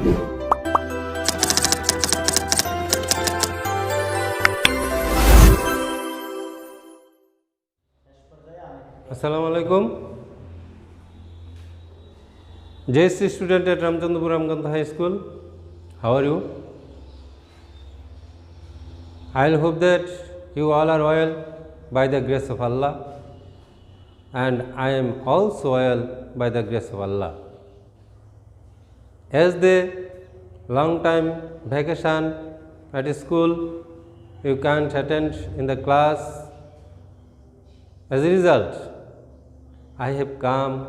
Assalamu alaikum. JSC student at Ramchandapur Ramgandha High School. How are you? I hope that you all are well by the grace of Allah, and I am also well by the grace of Allah. As the long time vacation at school, you can't attend in the class. As a result, I have come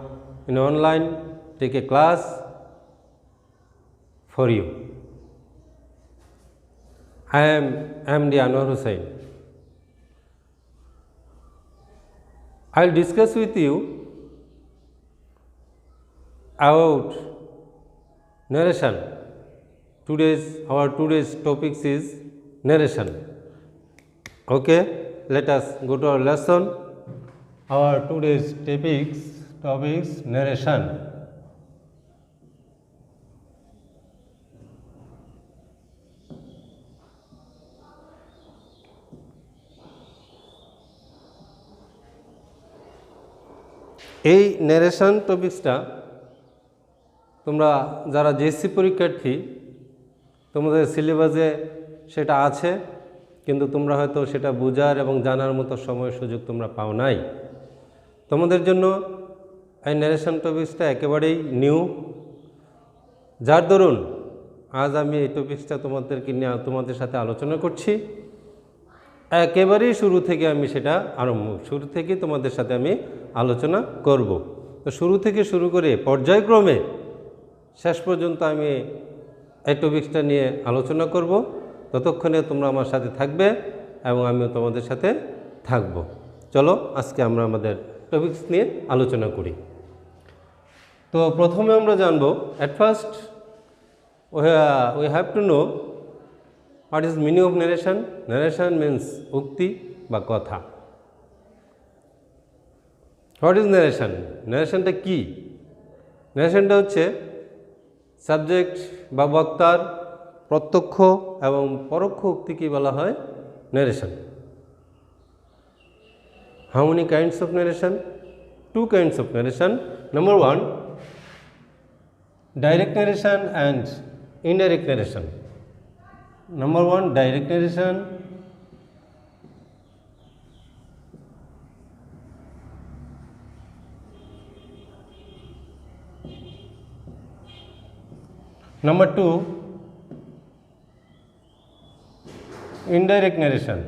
in online take a class for you. I am MD Anwar Hussain. I will discuss with you about narration. Our today's topic is narration. Okay, let us go to our lesson. Our today's topics narration. এই narration টপিক্সটা তোমরা যারা JSC পরীক্ষার্থী তোমাদের সিলেবাসে সেটা আছে, কিন্তু তোমরা হয়তো সেটা বোঝার এবং জানার মতো সময় সুযোগ তোমরা পাও নাই। তোমাদের জন্য এই ন্যারেশন টপিক্সটা একেবারেই নিউ, যার দরুন আজ আমি এই টপিক্সটা তোমাদের সাথে আলোচনা করছি। একেবারেই শুরু থেকে আমি সেটা শুরু থেকে তোমাদের সাথে আমি আলোচনা করব। তো শুরু থেকে শুরু করে পর্যায়ক্রমে শেষ পর্যন্ত আমি এই টপিক্সটা নিয়ে আলোচনা করব। ততক্ষণে তোমরা আমার সাথে থাকবে এবং আমিও তোমাদের সাথে থাকব। চলো আজকে আমরা আমাদের টপিক্স নিয়ে আলোচনা করি। তো প্রথমে আমরা জানব, at first we have to know what is meaning of narration. Narration means উক্তি বা কথা। What is narration? Narrationটা কি? Narrationটা হচ্ছে সাবজেক্ট বা বক্তার প্রত্যক্ষ এবং পরোক্ষ উক্তিকে বলা হয় narration. How many kinds of narration? Two kinds of narration. Number one, direct narration and indirect narration. Number one, direct narration. Number two, indirect narration.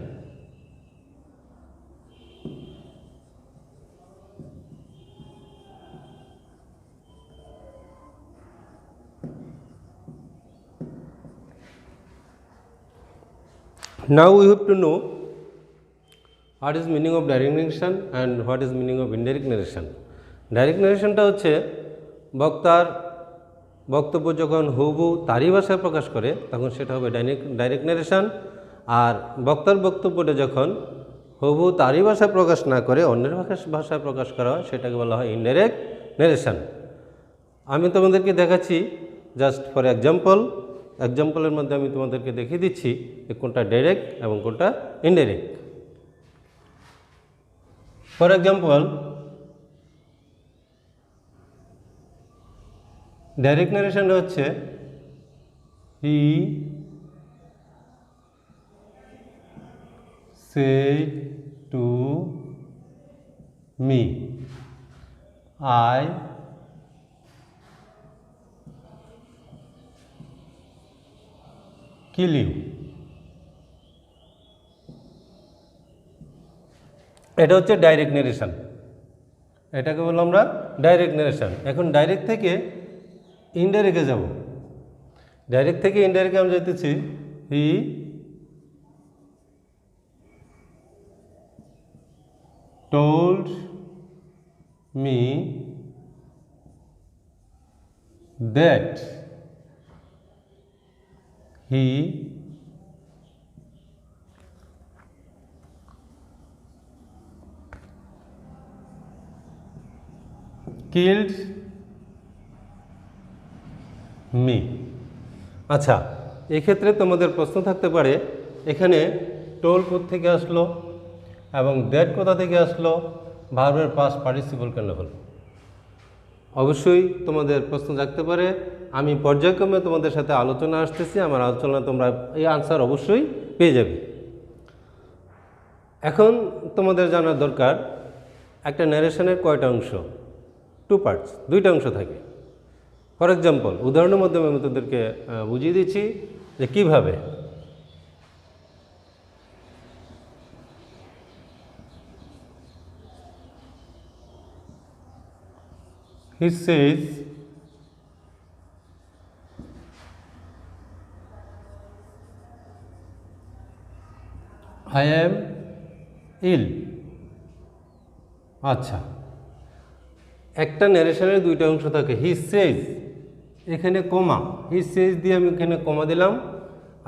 Now we have to know what is meaning of direct narration and what is meaning of indirect narration. Direct narrationটা হচ্ছে বক্তার বক্তব্য যখন হুবহু তারই ভাষায় প্রকাশ করে তখন সেটা হবে ডাইরেক্ট ন্যারেশন, আর বক্তার বক্তব্যটা যখন হুবহু তারই ভাষায় প্রকাশ না করে অন্যের ভাষায় প্রকাশ করা হয় সেটাকে বলা হয় ইনডাইরেক্ট ন্যারেশন। আমি তোমাদেরকে দেখাচ্ছি জাস্ট ফর এক্সাম্পলের মধ্যে আমি তোমাদেরকে দেখিয়ে দিচ্ছি যে কোনটা ডাইরেক্ট এবং কোনটা ইনডাইরেক্ট। ফর এক্সাম্পল, ডাইরেক্ট ন্যারেশনটা হচ্ছে হি said to me, I kill you. এটা হচ্ছে ডাইরেক্ট ন্যারেশন, এটাকে বললাম আমরা ডাইরেক্ট ন্যারেশন। এখন ডাইরেক্ট থেকে ইনডাইরেক্টে যাব। ডাইরেক্ট থেকে ইনডাইরেক্টে আমরা যেতেছি, হি told me that he killed me. আচ্ছা, এক্ষেত্রে তোমাদের প্রশ্ন থাকতে পারে এখানে টোল কোত্থেকে আসলো এবং দ্যাট কোথা থেকে আসলো, ভার্বের পাস্ট পার্টিসিপল কেন হলো। অবশ্যই তোমাদের প্রশ্ন থাকতে পারে, আমি পর্যায়ক্রমে তোমাদের সাথে আলোচনা আসতেছি, আমার আলোচনা তোমরা এই আনসার অবশ্যই পেয়ে যাবে। এখন তোমাদের জানার দরকার একটা ন্যারেশনের কয়টা অংশ, 2 পার্টস, 2টা অংশ থাকে। ফর এক্সাম্পল, উদাহরণের মাধ্যমে আমি তোদেরকে বুঝিয়ে দিচ্ছি যে কীভাবে। He says I am ill. আচ্ছা, একটা ন্যারেশনের 2টা অংশ থাকে। হি সেজ, এখানে কমা, হি সেজ দিয়ে আমি এখানে কমা দিলাম,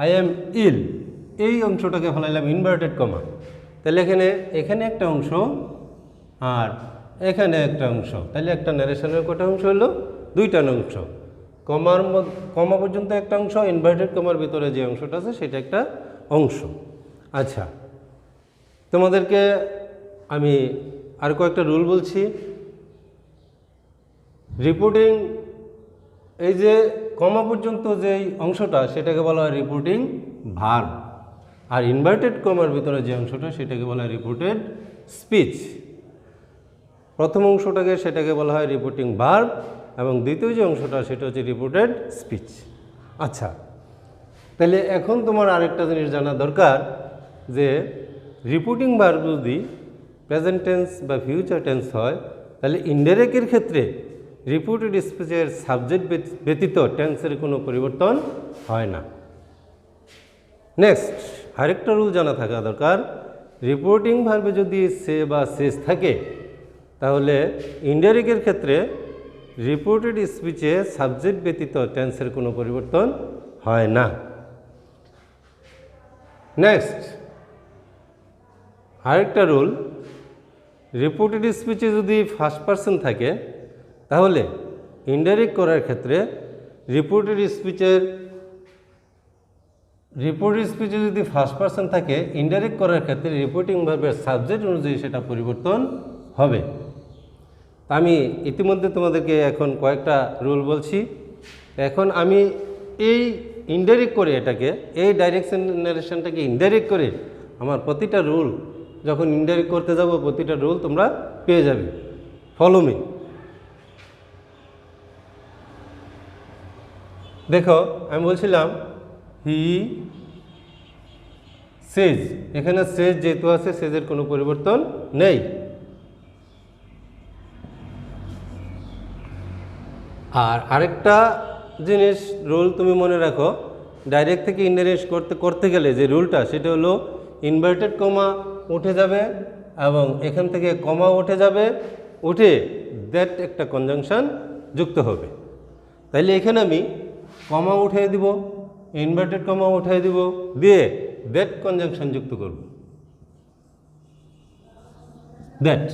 আই অ্যাম ইল, এই অংশটাকে ফেলাইলাম ইনভার্টেড কমা। তাহলে এখানে একটা অংশ আর এখানে একটা অংশ, তাহলে একটা ন্যারেশনের কটা অংশ হলো, 2টা অংশ। কমা পর্যন্ত একটা অংশ, ইনভার্টেড কমার ভিতরে যে অংশটা আছে সেটা একটা অংশ। আচ্ছা, তোমাদেরকে আমি আর কয়েকটা রুল বলছি। রিপোর্টিং, এই যে কমা পর্যন্ত যেই অংশটা সেটাকে বলা হয় রিপোর্টিং ভার্ব, আর ইনভার্টেড কমার ভিতরে যে অংশটা সেটাকে বলা হয় রিপোর্টেড স্পিচ। প্রথম অংশটাকে সেটাকে বলা হয় রিপোর্টিং ভার্ব এবং দ্বিতীয় যে অংশটা সেটা হচ্ছে রিপোর্টেড স্পিচ। আচ্ছা, তাহলে এখন তোমার আরেকটা জিনিস জানা দরকার যে রিপোর্টিং ভার্ব যদি প্রেজেন্ট টেন্স বা ফিউচার টেন্স হয় তাহলে ইনডাইরেক্টের ক্ষেত্রে রিপোর্টেড স্পিচের সাবজেক্ট ব্যতীত টেন্সের কোনো পরিবর্তন হয় না। নেক্সট, আরেকটা রুল জানা থাকা দরকার, রিপোর্টিং ভার্বে যদি সে বা শেষ থাকে তাহলে ইনডাইরেক্টের ক্ষেত্রে রিপোর্টেড স্পিচে সাবজেক্ট ব্যতীত টেন্সের কোনো পরিবর্তন হয় না। নেক্সট, আরেকটা রুল, রিপোর্টেড স্পিচে যদি ফার্স্ট পারসন থাকে তাহলে ইনডাইরেক্ট করার ক্ষেত্রে রিপোর্টেড স্পিচে যদি ফার্স্ট পারসন থাকে, ইনডাইরেক্ট করার ক্ষেত্রে রিপোর্টিং ভার্বের সাবজেক্ট অনুযায়ী সেটা পরিবর্তন হবে। আমি ইতিমধ্যে তোমাদেরকে এখন কয়েকটা রুল বলছি। এখন আমি এই ইনডাইরেক্ট করে এটাকে, এই ডাইরেকশন ন্যারেশনটাকে ইনডাইরেক্ট করে আমার প্রতিটা রুল যখন ইনডাইরেক্ট করতে যাব প্রতিটা রুল তোমরা পেয়ে যাবে। Follow me. দেখো, আমি বলছিলাম হি সেজ, এখানে সেজ যেহেতু আছে সেজের কোনো পরিবর্তন নেই। আর আরেকটা জিনিস রুল তুমি মনে রাখো, ডাইরেক্ট থেকে ইনডাইরেক্ট করতে গেলে যে রুলটা সেটা হলো ইনভার্টেড কমা উঠে যাবে এবং এখান থেকে কমা উঠে যাবে, উঠে দ্যাট একটা কনজাংশন যুক্ত হবে। তাইলে এখানে আমি কমা উঠিয়ে দিব, ইনভার্টেড কমা উঠিয়ে দিব, দিয়ে দ্যাট কনজাংশন যুক্ত করব, দ্যাট।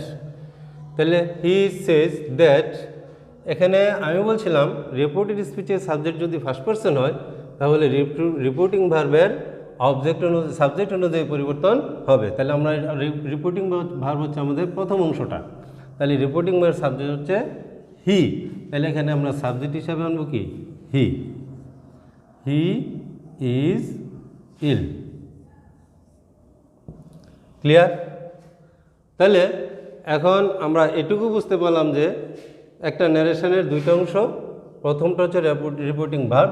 তাহলে হি সেজ দ্যাট, এখানে আমি বলছিলাম রিপোর্টেড স্পিচের সাবজেক্ট যদি ফার্স্ট পারসন হয় তাহলে রিপোর্টিং ভার্বের সাবজেক্ট অনুযায়ী পরিবর্তন হবে। তাহলে আমরা রিপোর্টিং ভার্ব হচ্ছে আমাদের প্রথম অংশটা, তাহলে রিপোর্টিং ভার্বের সাবজেক্ট হচ্ছে হি। তাহলে এখানে আমরা সাবজেক্ট হিসাবে আনবো কি, হি। He is ill. ক্লিয়ার? তাহলে এখন আমরা এটুকু বুঝতে পারলাম যে একটা ন্যারেশনের 2টা অংশ, প্রথমটা হচ্ছে রিপোর্টিং ভার্ব,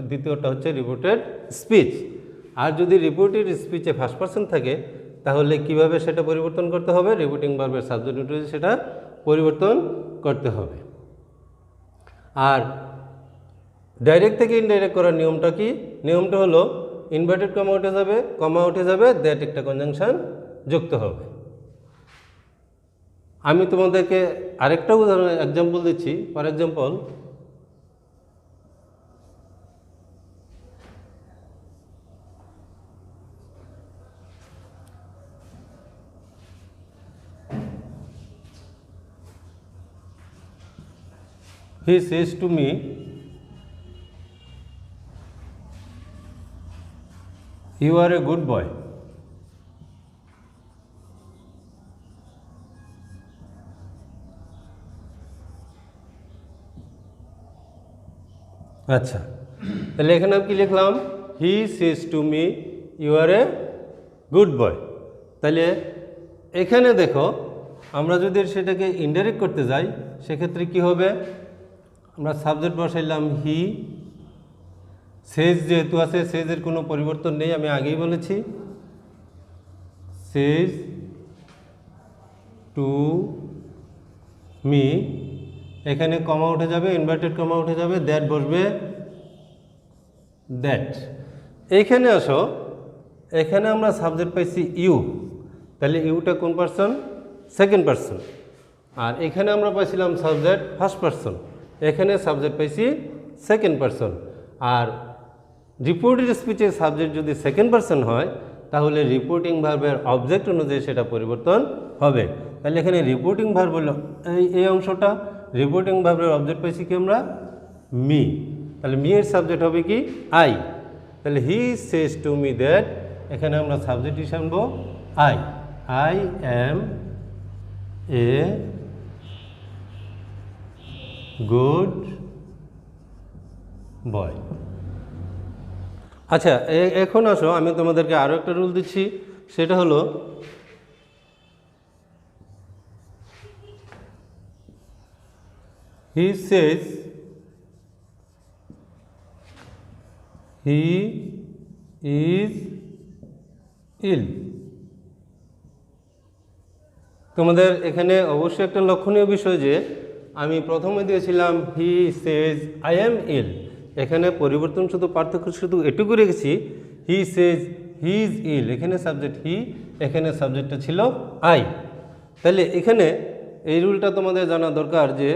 দ্বিতীয়টা হচ্ছে রিপোর্টেড স্পিচ। আর যদি রিপোর্টেড স্পিচে ফার্স্ট পারসন থাকে তাহলে কিভাবে সেটা পরিবর্তন করতে হবে, রিপোর্টিং ভার্বের সাবজেক্ট অনুযায়ী সেটা পরিবর্তন করতে হবে। আর ডাইরেক্ট থেকে ইনডাইরেক্ট করার নিয়মটা কি, নিয়মটা হলো ইনভার্টেড কমা উঠে যাবে, দ্যাট একটা কনজাংশন যুক্ত হবে। আমি তোমাদেরকে আরেকটা উদাহরণ এক্সাম্পল দিচ্ছি। For example, he says to me, you are a good boy. আচ্ছা, তাহলে এখানে আমি কি লিখলাম? He says to me you are a good boy. তাহলে এখানে দেখো, আমরা যদি সেটাকে ইনডাইরেক্ট করতে যাই সেক্ষেত্রে কি হবে? আমরা সাবজেক্ট বসাইলাম হি, সেজ যেহেতু আছে সেজের কোনো পরিবর্তন নেই, আমি আগেই বলেছি। সেজ টু মি, এখানে কমা উঠে যাবে, ইনভার্টেড কমা উঠে যাবে, দ্যাট বসবে দ্যাট। এইখানে আসো, এখানে আমরা সাবজেক্ট পাইছি ইউ, তাহলে ইউটা কোন পার্সন? Second person. আর এখানে আমরা পাইছিলাম সাবজেক্ট ফার্স্ট পার্সন, এখানে সাবজেক্ট পাইছি সেকেন্ড পার্সন। আর রিপোর্টেড স্পিচের সাবজেক্ট যদি সেকেন্ড পার্সন হয় তাহলে রিপোর্টিং ভার্বের অবজেক্ট অনুযায়ী সেটা পরিবর্তন হবে। তাহলে এখানে রিপোর্টিং ভার্ব হলো এই অংশটা, রিপোর্টিং ভার্বের অবজেক্ট পাইছি কি আমরা? মি। তাহলে মি এর সাবজেক্ট হবে কি? আই। তাহলে হি সেজ টু মি দ্যাট, এখানে আমরা সাবজেক্ট হিসেবে আনবো I. I am A good boy. আচ্ছা, এখন আসো আমি তোমাদেরকে আরও একটা রুল দিচ্ছি, সেটা হলো হি সেজ হি ইজ ইল। তোমাদের এখানে অবশ্যই একটা লক্ষণীয় বিষয় যে আমি প্রথমে দিয়েছিলাম হি সেজ আই অ্যাম ইল, এখানে পরিবর্তন শুধু পার্থক্য শুধু এটুকু রেখেছি, হি সেজ হি ইজ ইল, এখানে সাবজেক্ট হি, এখানে সাবজেক্টটা ছিল আই। তাহলে এখানে এই রুলটা তোমাদের জানা দরকার যে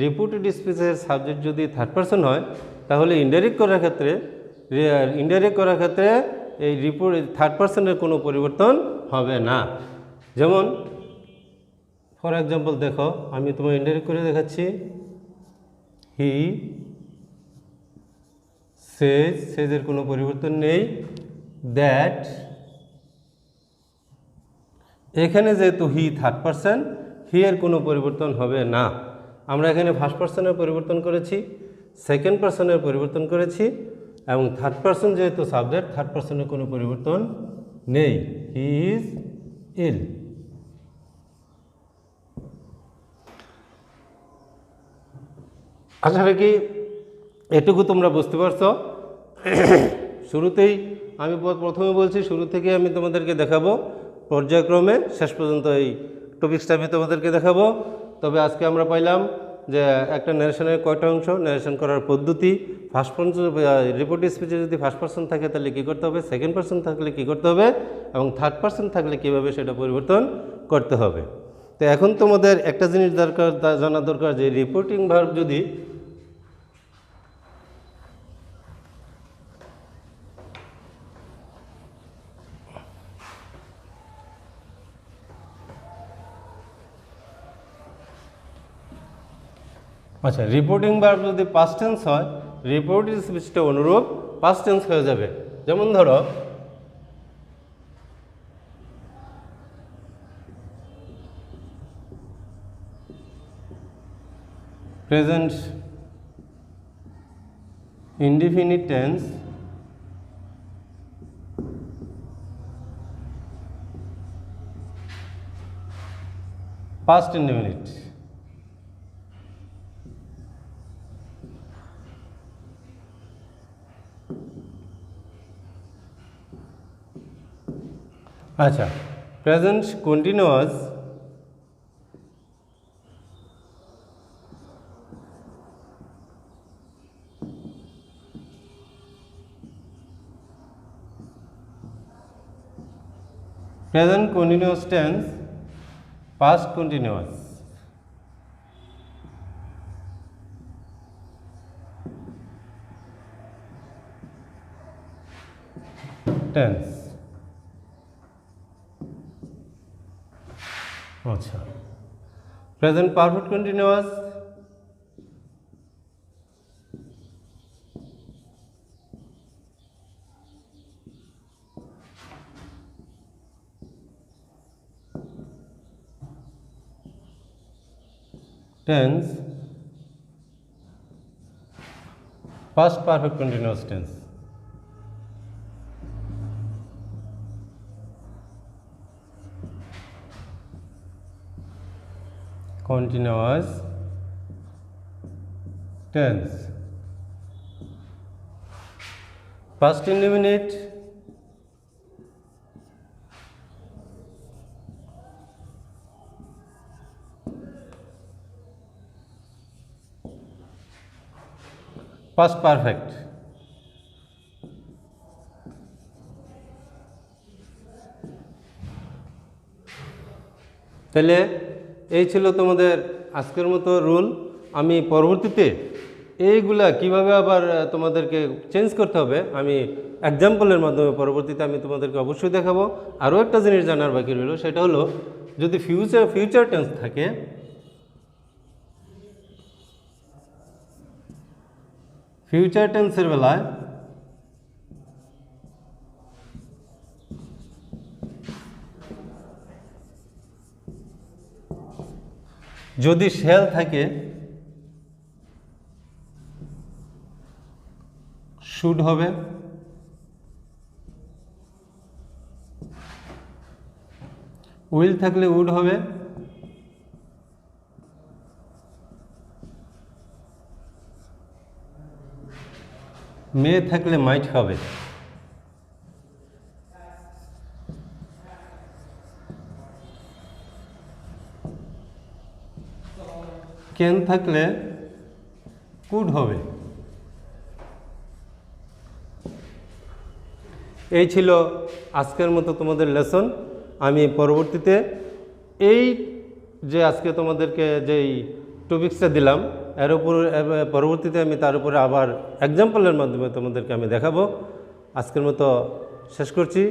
রিপোর্টেড স্পিচের সাবজেক্ট যদি থার্ড পারসন হয় তাহলে ইনডাইরেক্ট করার ক্ষেত্রে এই রিপোর্ট থার্ড পারসনের কোনো পরিবর্তন হবে না। যেমন ফর এক্সাম্পল দেখো, আমি তোমার ইনডাইরেক্ট করে দেখাচ্ছি। হি সেজ, সেজের কোনো পরিবর্তন নেই, দ্যাট, এখানে যেহেতু হি থার্ড পারসন, হি এর কোনো পরিবর্তন হবে না। আমরা এখানে ফার্স্ট পারসনের পরিবর্তন করেছি, সেকেন্ড পারসনের পরিবর্তন করেছি, এবং থার্ড পারসন যেহেতু সাবজেক্ট, থার্ড পারসনের কোনো পরিবর্তন নেই। He is ill. আশা রাখি এটুকু তোমরা বুঝতে পারছো। শুরুতেই আমি প্রথমে বলছি, শুরু থেকে আমি তোমাদেরকে দেখাবো পর্যায়ক্রমে, শেষ পর্যন্ত এই টপিক্সটা আমি তোমাদেরকে দেখাবো। তবে আজকে আমরা পাইলাম যে একটা ন্যারেশনের কয়টা অংশ, ন্যারেশন করার পদ্ধতি, ফার্স্ট পারসন রিপোর্টিভ স্পিচে যদি ফার্স্ট পারসন থাকে তাহলে কী করতে হবে, সেকেন্ড পারসন থাকলে কী করতে হবে, এবং থার্ড পারসন থাকলে কীভাবে সেটা পরিবর্তন করতে হবে। তো এখন তোমাদের একটা জিনিস জানা দরকার যে রিপোর্টিং ভার্ব যদি আচ্ছা, রিপোর্টিং ভার্ব যদি পাস্ট টেন্স হয়, রিপোর্টেড স্পিচটা অনুরূপ পাস্ট টেন্স হয়ে যাবে। যেমন ধরো present indefinite tense past indefinite, আচ্ছা, present continuous present continuous tense past continuous, tense. আচ্ছা, present perfect continuous, tense, past perfect continuous tense. Continuous tense. Past indefinite, past perfect. তাহলে এই ছিল তোমাদের আজকের মতো রুল। আমি পরবর্তীতে এইগুলা কিভাবে আবার তোমাদেরকে চেঞ্জ করতে হবে আমি এক্সাম্পলের মাধ্যমে পরবর্তীতে আমি তোমাদেরকে অবশ্যই দেখাবো। আরও একটা জিনিস জানার বাকি রইল, সেটা হলো যদি ফিউচার টেন্স থাকে, ফিউচার টেন্সের বেলায় যদি শ্যাল থাকে শুড হবে, উইল থাকলে উড হবে, মে থাকলে মাইট হবে। ক্যান থাকলে কুড হবে। এই ছিল আজকের মতো তোমাদের লেসন। আমি পরবর্তীতে এই যে আজকে তোমাদেরকে যেই টপিক্সটা দিলাম এর উপর পরবর্তীতে আমি তার উপরে আবার এক্সাম্পলের মাধ্যমে তোমাদেরকে আমি দেখাবো। আজকের মতো শেষ করছি,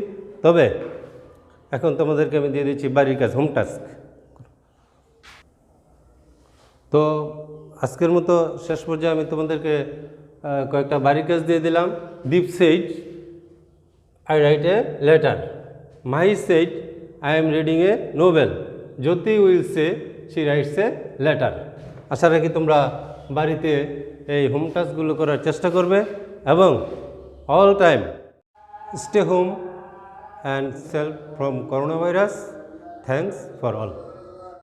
তবে এখন তোমাদেরকে আমি দিয়ে দিচ্ছি বাড়ির কাজ, হোম টাস্ক। তো আজকের মতো শেষ পর্যায়ে আমি তোমাদেরকে কয়েকটা বাড়ির কাজ দিয়ে দিলাম। দীপ said I write a letter. Mahi said I am reading a novel. Jyoti will say she writes a letter. আশা রাখি তোমরা বাড়িতে এই হোম টাস্কগুলো করার চেষ্টা করবে এবং all time stay home and self from corona virus. Thanks for all.